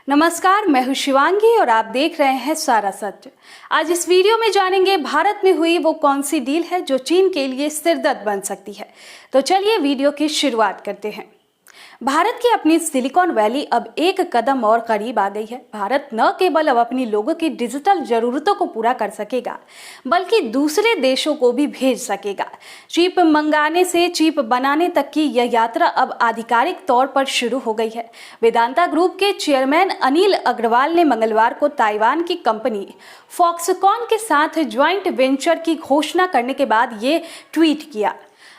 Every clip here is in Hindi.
नमस्कार, मैं हूं शिवांगी और आप देख रहे हैं सारा सच। आज इस वीडियो में जानेंगे भारत में हुई वो कौन सी डील है जो चीन के लिए सिरदर्द बन सकती है। तो चलिए वीडियो की शुरुआत करते हैं। भारत की अपनी सिलिकॉन वैली अब एक कदम और करीब आ गई है। भारत न केवल अब अपनी लोगों की डिजिटल जरूरतों को पूरा कर सकेगा, बल्कि दूसरे देशों को भी भेज सकेगा। चिप मंगाने से चिप बनाने तक की यह यात्रा अब आधिकारिक तौर पर शुरू हो गई है। वेदांता ग्रुप के चेयरमैन अनिल अग्रवाल ने मंगलवार को ताइवान की कंपनी फॉक्सकॉन के साथ ज्वाइंट वेंचर की घोषणा करने के बाद ये ट्वीट किया।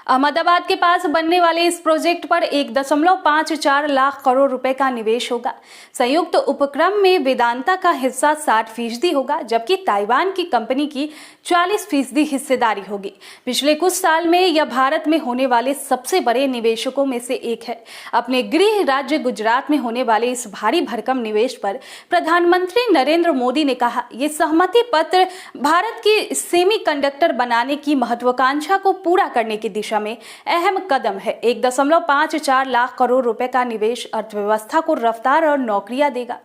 अहमदाबाद के पास बनने वाले इस प्रोजेक्ट पर 1.54 लाख करोड़ रुपए का निवेश होगा। संयुक्त उपक्रम में वेदांता का हिस्सा 60% होगा, जबकि ताइवान की कंपनी की 40% हिस्सेदारी होगी। पिछले कुछ साल में यह भारत में होने वाले सबसे बड़े निवेशकों में से एक है। अपने गृह राज्य गुजरात में होने वाले इस भारी भरकम निवेश पर प्रधानमंत्री नरेंद्र मोदी ने कहा, ये सहमति पत्र भारत की सेमीकंडक्टर बनाने की महत्वाकांक्षा को पूरा करने की दिशा में अहम कदम है। 1.54 लाख करोड़ रुपए का निवेश अर्थव्यवस्था को रफ्तार और नौकरियां देगा।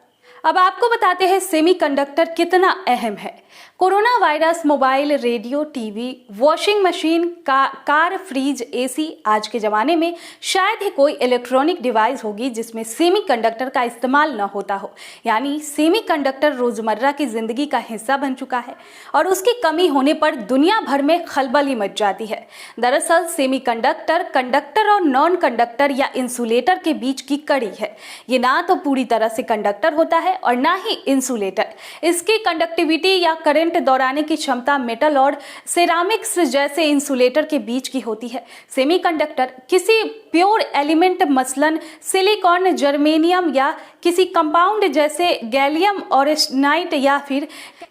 अब आपको बताते हैं सेमीकंडक्टर कितना अहम है। Corona virus, mobile, radio, TV, washing machine, car, fridge, AC, आज के जमाने में शायद ही कोई इलेक्ट्रॉनिक डिवाइस होगी जिसमें सेमीकंडक्टर का इस्तेमाल न होता हो। यानी सेमीकंडक्टर रोजमर्रा की जिंदगी का हिस्सा बन चुका है और उसकी कमी होने पर दुनिया भर में खलबली मच जाती है। दरअसल सेमीकंडक्टर कंडक्टर और नॉन कंडक्टर या इंसुलेटर के बीच की कड़ी है। ये ना तो पूरी तरह से कंडक्टर होता है और ना ही इंसुलेटर। इसकी कंडक्टिविटी या करंट दौड़ाने की क्षमता मेटल और सेरामिक्स जैसे इंसुलेटर के बीच की होती है। सेमीकंडक्टर किसी प्योर एलिमेंट मसलन सिलिकॉन, जर्मेनियम या किसी कंपाउंड जैसे गैलियम ऑर्सेनाइड या फिर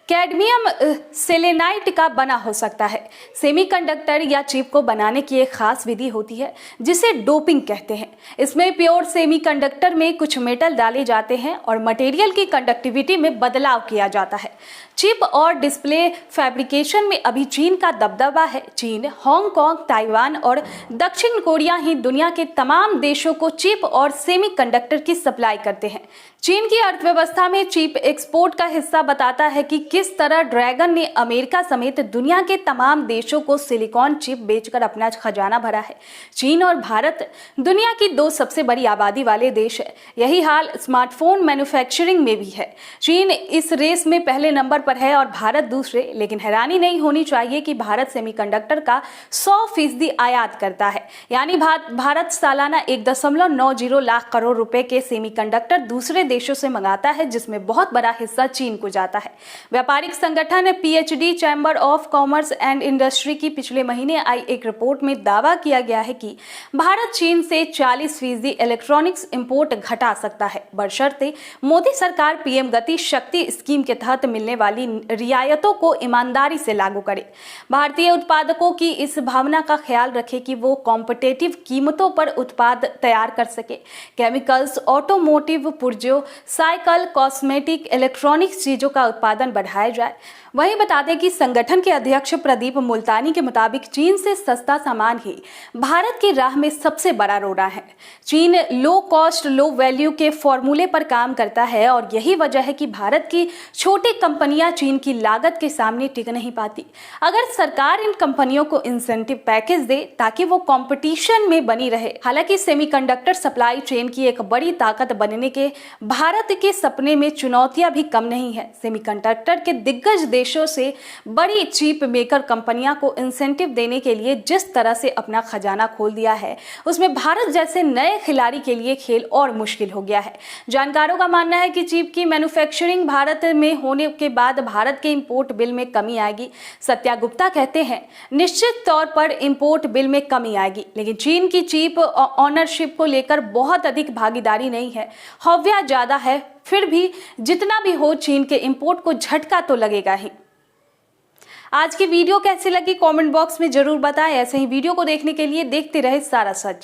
कैडमियम सेलेनाइट का बना हो सकता है। सेमीकंडक्टर या चिप को बनाने की एक खास विधि होती है जिसे डोपिंग कहते हैं। इसमें प्योर सेमीकंडक्टर में कुछ मेटल डाले जाते हैं और मटेरियल की कंडक्टिविटी में बदलाव किया जाता है। चिप और डिस्प्ले फैब्रिकेशन में अभी चीन का दबदबा है। चीन, हांगकांग, ताइवान और दक्षिण कोरिया ही दुनिया के तमाम देशों को चिप और सेमीकंडक्टर की सप्लाई करते हैं। चीन की अर्थव्यवस्था में चिप एक्सपोर्ट का हिस्सा बताता है कि किस तरह ड्रैगन ने अमेरिका समेत दुनिया के तमाम देशों को सिलिकॉन चिप बेचकर अपना खजाना भरा है। चीन और भारत दुनिया की दो सबसे बड़ी आबादी वाले देश है। यही हाल स्मार्टफोन मैन्युफैक्चरिंग में भी है। चीन इस रेस में पहले नंबर पर है और भारत दूसरे, लेकिन हैरानी नहीं होनी चाहिए कि भारत सेमीकंडक्टर का 100% आयात करता है। यानी भारत सालाना 1.90 लाख करोड़ रुपए के सेमीकंडक्टर दूसरे देशों से मंगाता है, जिसमें बहुत बड़ा हिस्सा चीन को जाता है। व्यापारिक संगठन PhD chamber of commerce and industry की पिछले महीने आई एक रिपोर्ट में दावा किया गया है कि भारत चीन से 40% इलेक्ट्रॉनिक्स इंपोर्ट घटा सकता है, बशर्ते मोदी सरकार PM गति शक्ति स्कीम के तहत मिलने वाली रियायतों को ईमानदारी से लागू करे। भारतीय उत्पादकों की इस भावना का ख्याल रखे कि वो कॉम्पिटिटिव कीमतों पर उत्पाद तैयार कर सके। केमिकल्स, ऑटोमोटिव पुर्जों, साइकिल, कॉस्मेटिक, इलेक्ट्रॉनिक्स चीजों का उत्पादन बढ़ाया जाए। वहीं बता दें कि संगठन के अध्यक्ष प्रदीप मुल्तानी के मुताबिक चीन से सस्ता सामान ही भारत की राह में सबसे बड़ा रोड़ा है। चीन लो कॉस्ट लो वैल्यू के फॉर्मूले पर काम करता है और यही वजह है कि भारत की छोटी कंपनियां चीन की लागत के सामने टिक नहीं पाती। अगर सरकार इन कंपनियों को इंसेंटिव पैकेज दे ताकि वो कंपटीशन में बनी रहे। हालांकि सेमीकंडक्टर सप्लाई चेन की एक बड़ी ताकत बनने के भारत के सपने में चुनौतियां भी कम नहीं है। सेमीकंडक्टर के दिग्गज देशों से बड़ी चिप मेकर कंपनियां को इंसेंटिव देने के लिए जिस तरह से अपना खजाना खोल दिया है, उसमें भारत जैसे नए खिलाड़ी के लिए खेल और मुश्किल हो गया है। जानकारों का मानना है कि चिप की मैन्युफैक्चरिंग भारत में होने के बाद भारत के इंपोर्ट बिल में कमी आएगी। सत्या गुप्ता कहते हैं, निश्चित तौर पर इंपोर्ट बिल में कमी आएगी, लेकिन चीन की चिप ऑनरशिप को लेकर बहुत अधिक भागीदारी नहीं है, हव्या ज्यादा है। फिर भी जितना भी हो, चीन के इंपोर्ट को झटका तो लगेगा ही। आज की वीडियो कैसी लगी कमेंट बॉक्स में जरूर बताएं। ऐसे ही वीडियो को देखने के लिए देखते रहे सारा सच।